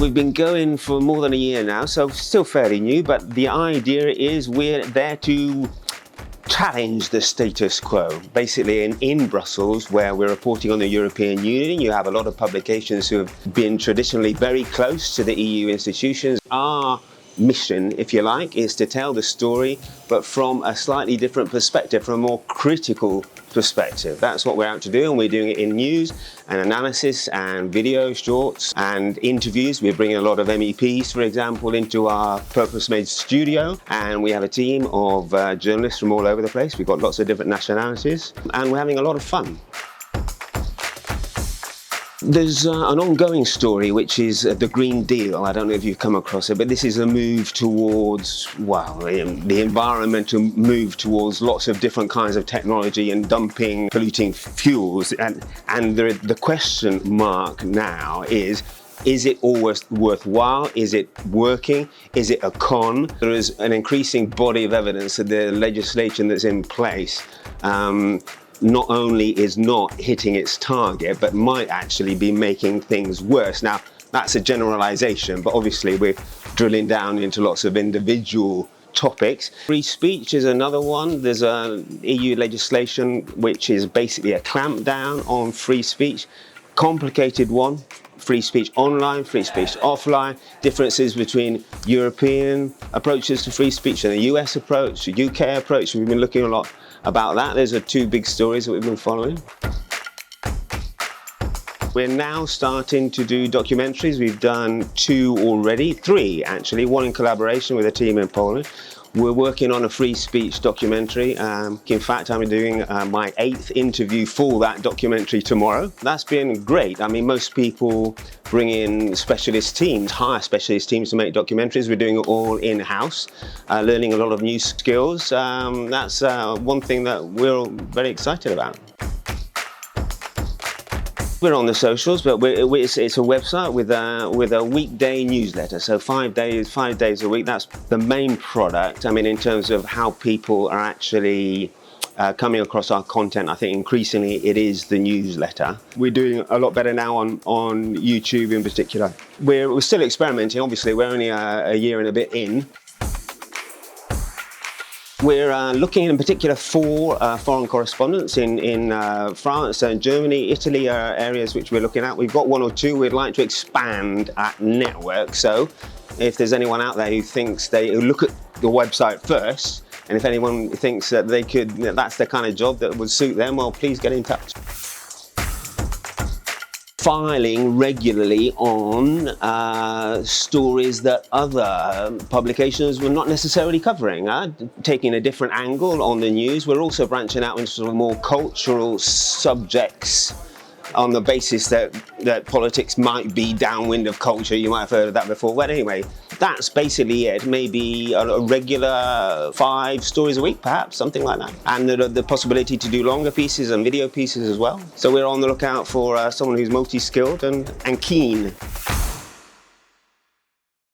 We've been going for more than a year now, so still fairly new, but the idea is we're there to challenge the status quo. Basically in Brussels, where we're reporting on the European Union, you have a lot of publications who have been traditionally very close to the EU institutions. Our mission, if you like, is to tell the story, but from a slightly different perspective, from a more critical perspective. That's what we're out to do, and we're doing it in news and analysis and video shorts and interviews. We're bringing a lot of MEPs, for example, into our purpose-made studio, and we have a team of journalists from all over the place. We've got lots of different nationalities, and we're having a lot of fun. There's an ongoing story, which is the Green Deal. I don't know if you've come across it, but this is a move towards, well, the environmental move towards lots of different kinds of technology and dumping polluting fuels. And the question mark now is it always worthwhile? Is it working? Is it a con? There is an increasing body of evidence that the legislation that's in place not only is not hitting its target, but might actually be making things worse. Now, that's a generalization, but obviously we're drilling down into lots of individual topics. Free speech is another one. There's a EU legislation which is basically a clampdown on free speech. Complicated one. Free speech online, free speech offline, differences between European approaches to free speech and the US approach, the UK approach. We've been looking a lot about that. Those are two big stories that we've been following. We're now starting to do documentaries. We've done 2 already, 3 actually, one in collaboration with a team in Poland. We're working on a free speech documentary. In fact, I'm doing my 8th interview for that documentary tomorrow. That's been great. I mean, most people bring in specialist teams, hire specialist teams to make documentaries. We're doing it all in-house, learning a lot of new skills. That's one thing that we're very excited about. We're on the socials, but it's a website with a weekday newsletter. So 5 days a week. That's the main product. I mean, in terms of how people are actually coming across our content, I think increasingly it is the newsletter. We're doing a lot better now on YouTube in particular. We're still experimenting. Obviously, we're only a year and a bit in. We're looking in particular for foreign correspondents in France and Germany. Italy are areas which we're looking at. We've got 1 or 2. We'd like to expand that network. So if there's anyone out there who thinks who look at the website first, and if anyone thinks that that's the kind of job that would suit them, well, please get in touch. Filing regularly on stories that other publications were not necessarily covering, taking a different angle on the news. We're also branching out into sort of more cultural subjects on the basis that politics might be downwind of culture. You might have heard of that before. But anyway, that's basically it. Maybe a regular 5 stories a week, perhaps, something like that. And the possibility to do longer pieces and video pieces as well. So we're on the lookout for someone who's multi-skilled and keen.